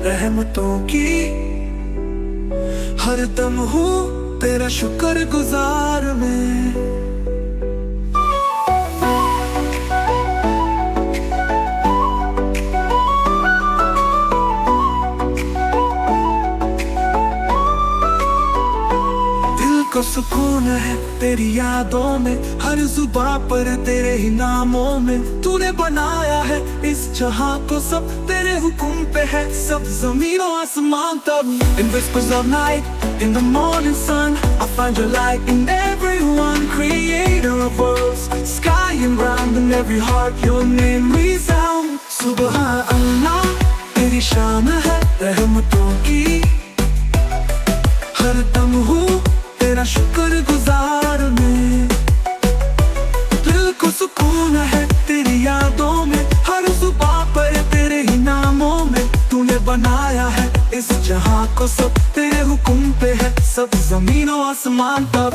रहमतों की। हर दम हूँ तेरा शुक्रगुजार मैं। को सुकून है तेरी यादों में, हर जुबां पर तेरे ही नामों में। तूने बनाया है इस जहां को, सब तेरे हुक्म पे है, सब ज़मीन और आसमान तब। In whispers of night, in the morning sun, I find your light in everyone. Creator of worlds, sky and ground, in every heart your name resound. सुबहान अल्लाह तेरी शान है रहमतों की। हर दम हूँ तेरा शुक्रगुजार मैं। दिल को सुकून है तेरी यादों में, हर जुबां पर तेरे ही नामों में। तूने बनाया है इस जहां को, सब तेरे हुक्म पे है, सब ज़मीन और आसमान तब।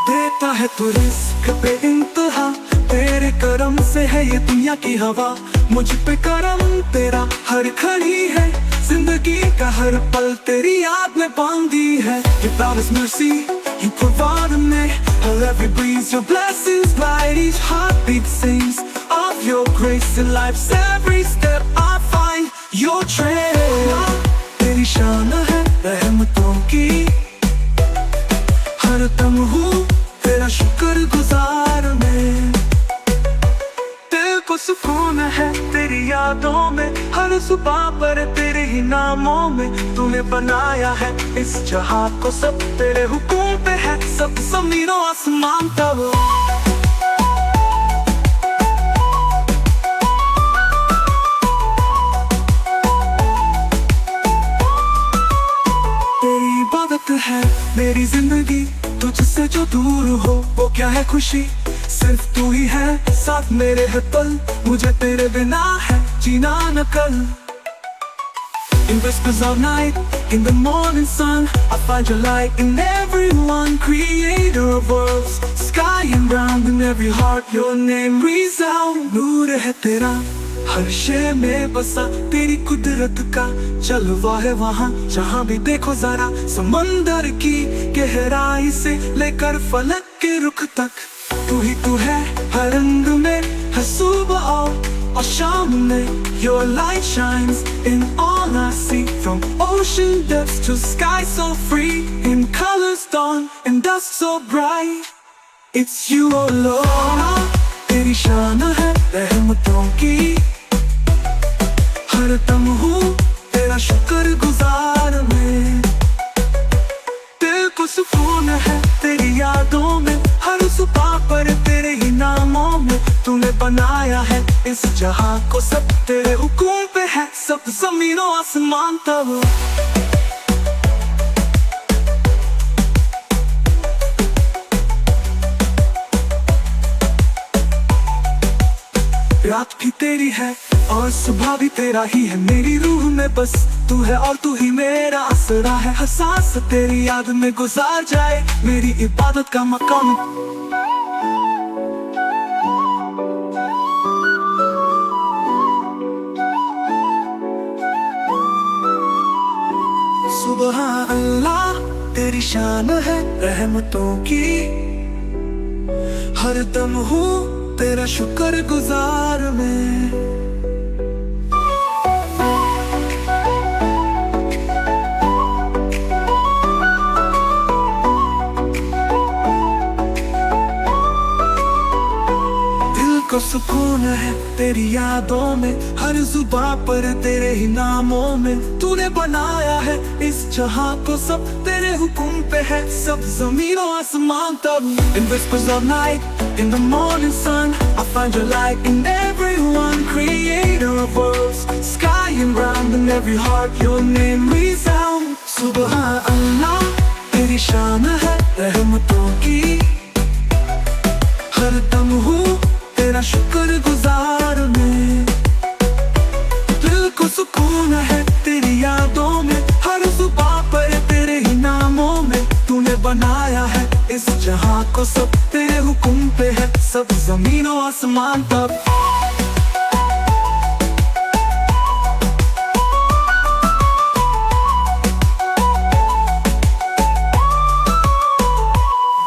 देता है तू रिज़्क़ पे इंतहा, तेरे करम से है ये दुनिया की हवा। मुझ पे करम तेरा हर घड़ी है, जिंदगी का हर पल तेरी याद में बांधी है। You promise mercy, you provide me, every breeze your blessings light, each heartbeat sings of your grace in life's every step I find your trail। तेरी शान है रहमतों की। हर दम हूँ तेरा शुक्रगुजार मैं। को सुकून है तेरी यादों में, हर जुबां पर तेरे ही नामों में। तूने बनाया है इस जहां को, सब तेरे हुक्म पे है, सब ज़मीन और आसमान तब। तेरी इबादत है मेरी जिंदगी, तुझसे जो दूर हो वो क्या है खुशी। सिर्फ तू ही है साथ मेरे हर पल, मुझे तेरे बिना है जीना न कल। In whispers of night, in the morning sun, I find your light in everyone. Creator of worlds, sky and ground, in every heart your name resound। नूर है तेरा हर शे में बसा, तेरी कुदरत का जलवा है वहाँ जहाँ भी देखो जरा। समंदर की गहराई से लेकर फलक के रुख तक, तू है हर रंग में, हर सुबह और शाम में। Your light shines in all I see, from ocean depths to sky so free, in colors dawn and dusk so bright। It's you oh Lord, तेरी शान है रहमतों की। हर दम हूँ तेरा शुक्रगुजार मैं। दिल को सुकून है तेरी यादों में, हर जुबां पर तेरे ही नामों में। तूने बनाया है इस जहां को, सब तेरे हुक्म पे है, सब ज़मीन और आसमान तब। रात भी तेरी है और सुबह भी तेरा ही है, मेरी रूह में बस तू है और तू ही मेरा आसरा है। हर सांस तेरी याद में गुजार जाए, मेरी इबादत का मकाम। सुबहान अल्लाह तेरी शान है रहमतों की। हर दम हूँ तेरा शुक्रगुजार मैं। को सुकून है तेरी यादों में, हर जुबां पर तेरे ही नामों में। तूने बनाया है इस जहां को, सब तेरे हुक्म पे है, सब ज़मीन और आसमान तब। In whispers of night, in the morning sun, I find your light in everyone. Creator of worlds, sky and ground, in every heart your name resound। सुबहान अल्लाह तेरी शान है रहमतों की। हर दम हूँ तेरा शुक्रगुजार मैं। दिल को सुकून है तेरी यादों में, हर जुबां पर तेरे ही नामों में। तूने बनाया है इस जहाँ को सब तेरे हुक्म पे है, सब जमीनों आसमान तक।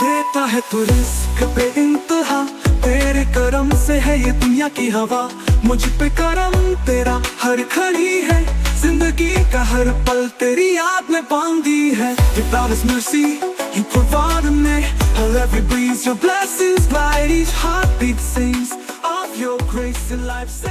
देता है तू रिस्क पे इंतहा, तेरे करम से है ये दुनिया की हवा। मुझ पे करम तेरा हर खड़ी है, जिंदगी का हर पल तेरी याद में बांधी है। Without His mercy, You provide me. Every breeze, Your blessings light each heartbeat sings of Your grace in life's